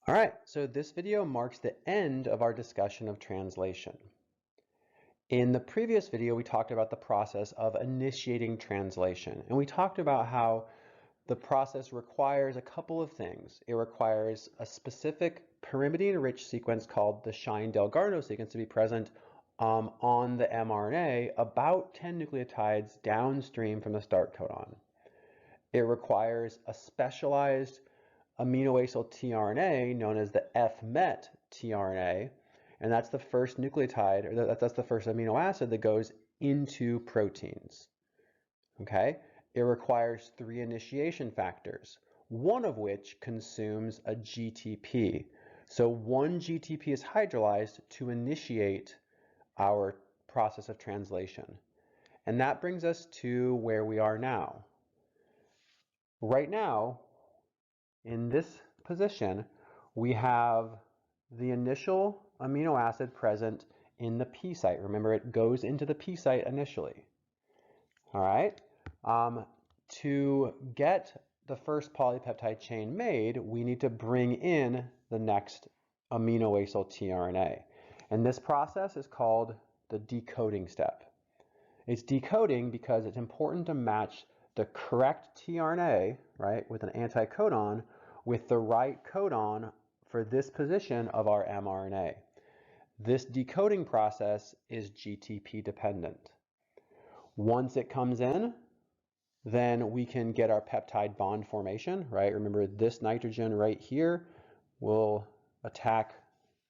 All right, so this video marks the end of our discussion of translation. In the previous video, we talked about the process of initiating translation, and we talked about how the process requires a couple of things. It requires a specific pyrimidine-rich sequence called the Shine-Delgarno sequence to be present on the mRNA about 10 nucleotides downstream from the start codon. It requires a specialized aminoacyl tRNA known as the fMet tRNA, and that's the first nucleotide, or that's the first amino acid that goes into proteins. Okay? It requires 3 initiation factors, one of which consumes a GTP. So one GTP is hydrolyzed to initiate our process of translation. And that brings us to where we are now. Right now, in this position, we have the initial amino acid present in the P site. Remember, it goes into the P site initially. All right. To get the first polypeptide chain made, we need to bring in the next aminoacyl tRNA. And this process is called the decoding step. It's decoding because it's important to match the correct tRNA, right, with an anticodon with the right codon for this position of our mRNA. This decoding process is GTP dependent. Once it comes in, then we can get our peptide bond formation, right? Remember, this nitrogen right here will attack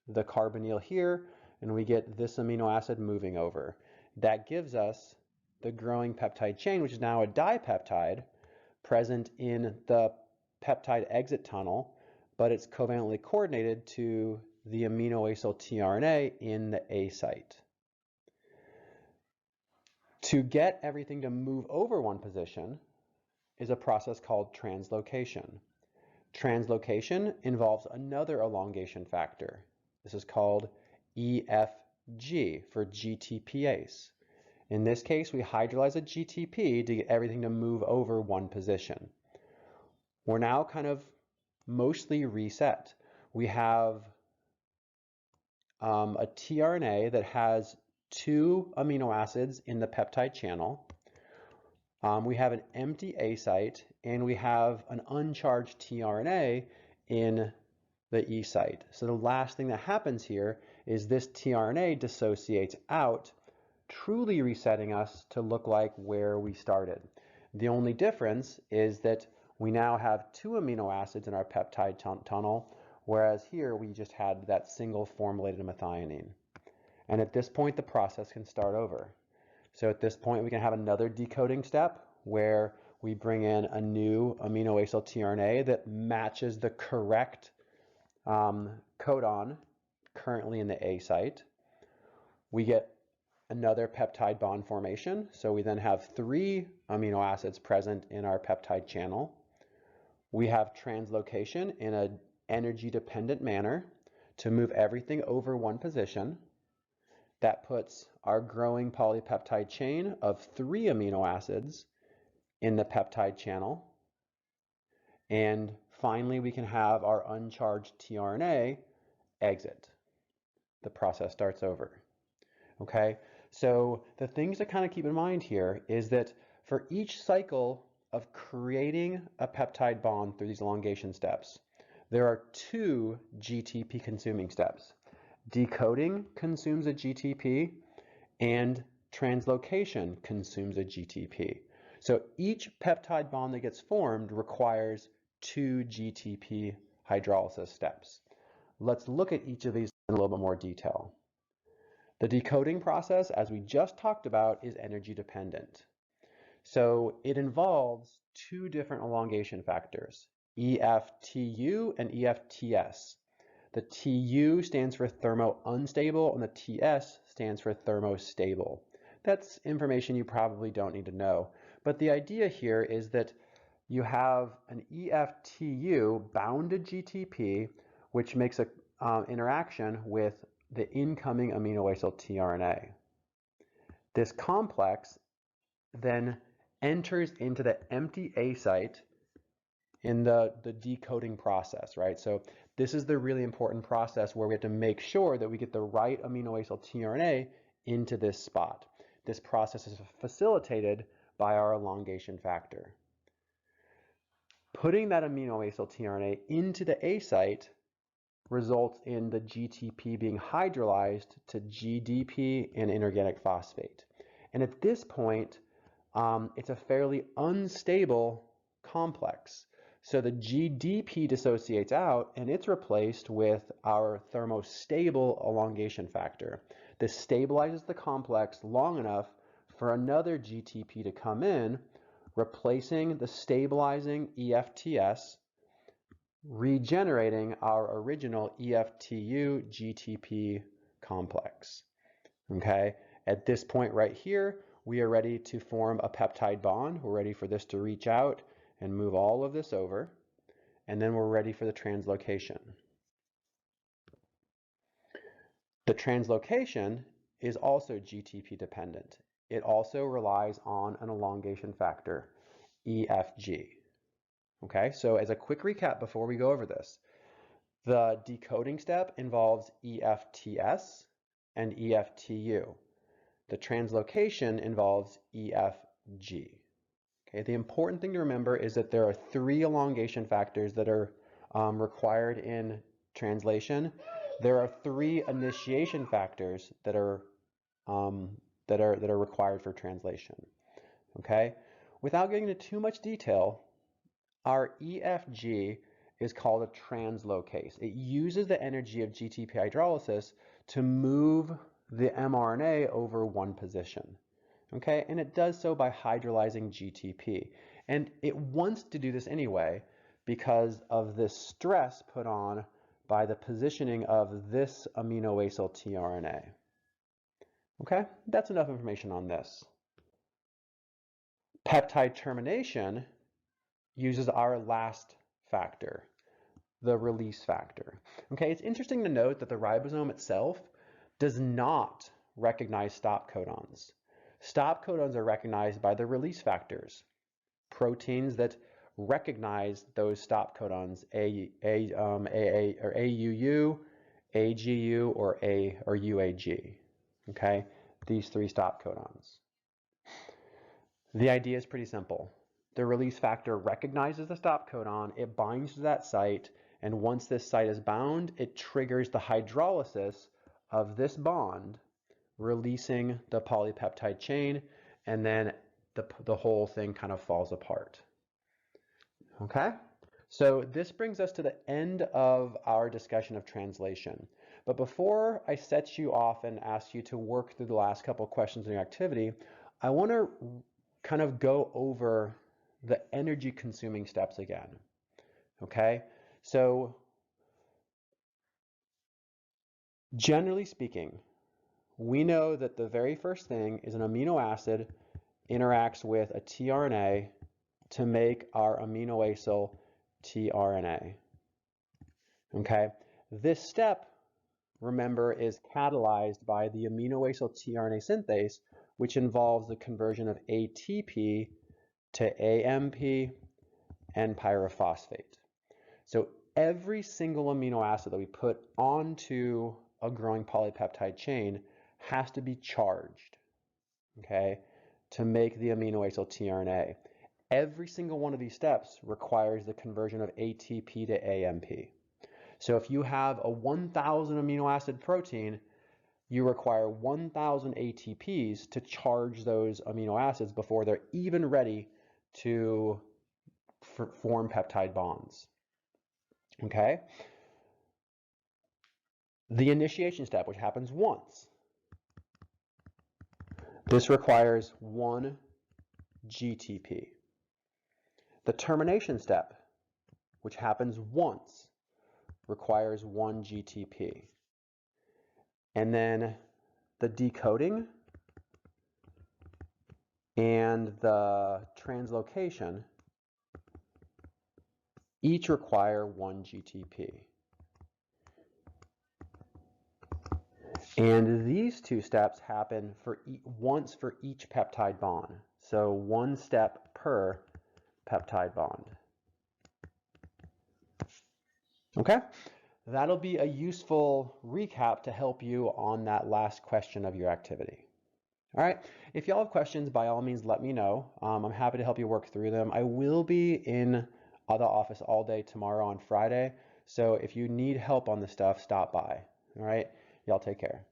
the carbonyl here, and we get this amino acid moving over. That gives us the growing peptide chain, which is now a dipeptide present in the peptide exit tunnel, but it's covalently coordinated to the aminoacyl tRNA in the A site. To get everything to move over one position is a process called translocation. Translocation involves another elongation factor. This is called EFG for GTPase. In this case, we hydrolyze a GTP to get everything to move over one position. We're now kind of mostly reset. We have a tRNA that has 2 amino acids in the peptide channel. We have an empty A site, and we have an uncharged tRNA in the E site. So the last thing that happens here is this tRNA dissociates out, truly resetting us to look like where we started. The only difference is that we now have 2 amino acids in our peptide tunnel, whereas here we just had that single formulated methionine. And at this point, the process can start over. So at this point, we can have another decoding step where we bring in a new aminoacyl tRNA that matches the correct codon currently in the A site. We get another peptide bond formation. So we then have 3 amino acids present in our peptide channel. We have translocation in an energy-dependent manner to move everything over one position. That puts our growing polypeptide chain of 3 amino acids in the peptide channel. And finally, we can have our uncharged tRNA exit. The process starts over. Okay, so the things to kind of keep in mind here is that for each cycle of creating a peptide bond through these elongation steps, there are 2 GTP consuming steps. Decoding consumes a GTP, and translocation consumes a GTP. So each peptide bond that gets formed requires 2 GTP hydrolysis steps. Let's look at each of these in a little bit more detail. The decoding process, as we just talked about, is energy dependent. So it involves 2 different elongation factors, EFTU and EFTS. The TU stands for thermo-unstable, and the TS stands for thermostable. That's information you probably don't need to know. But the idea here is that you have an EFTU bound to GTP, which makes an interaction with the incoming aminoacyl tRNA. This complex then enters into the empty A site in the decoding process, right? So this is the really important process where we have to make sure that we get the right aminoacyl tRNA into this spot. This process is facilitated by our elongation factor. Putting that aminoacyl tRNA into the A site results in the GTP being hydrolyzed to GDP and inorganic phosphate. And at this point, it's a fairly unstable complex. So the GDP dissociates out and it's replaced with our thermostable elongation factor. This stabilizes the complex long enough for another GTP to come in, replacing the stabilizing EFTS, regenerating our original EFTU GTP complex. Okay, at this point right here, we are ready to form a peptide bond. We're ready for this to reach out and move all of this over, and then we're ready for the translocation. The translocation is also GTP dependent. It also relies on an elongation factor, EFG. Okay, so as a quick recap before we go over this, the decoding step involves EFTS and EFTU. The translocation involves EFG. Okay, the important thing to remember is that there are 3 elongation factors that are required in translation. There are 3 initiation factors that are required for translation. Okay, without getting into too much detail, our EFG is called a translocase. It uses the energy of GTP hydrolysis to move the mRNA over one position. Okay, and it does so by hydrolyzing GTP. And it wants to do this anyway because of this stress put on by the positioning of this aminoacyl tRNA. Okay, that's enough information on this. Peptide termination uses our last factor, the release factor. Okay, it's interesting to note that the ribosome itself does not recognize stop codons. Stop codons are recognized by the release factors, proteins that recognize those stop codons, AUU, AGU, or UAG. Okay, these 3 stop codons. The idea is pretty simple. The release factor recognizes the stop codon, it binds to that site, and once this site is bound, it triggers the hydrolysis of this bond, releasing the polypeptide chain, and then the whole thing kind of falls apart. Okay, so this brings us to the end of our discussion of translation. But before I set you off and ask you to work through the last couple questions in your activity, I want to kind of go over the energy consuming steps again. Okay, so generally speaking, we know that the very first thing is an amino acid interacts with a tRNA to make our aminoacyl tRNA. Okay, this step, remember, is catalyzed by the aminoacyl tRNA synthase, which involves the conversion of ATP to AMP and pyrophosphate. So every single amino acid that we put onto a growing polypeptide chain has to be charged, okay, to make the aminoacyl tRNA. Every single one of these steps requires the conversion of ATP to AMP. So if you have a 1,000 amino acid protein, you require 1,000 ATPs to charge those amino acids before they're even ready to form peptide bonds. Okay? The initiation step, which happens once, this requires 1 GTP. The termination step, which happens once, requires 1 GTP. And then the decoding and the translocation each require 1 GTP. And these 2 steps happen once for each peptide bond. So 1 step per peptide bond. Okay? That'll be a useful recap to help you on that last question of your activity. All right, if y'all have questions, by all means, let me know. I'm happy to help you work through them. I will be in the office all day tomorrow on Friday, so if you need help on this stuff, stop by. All right, y'all take care.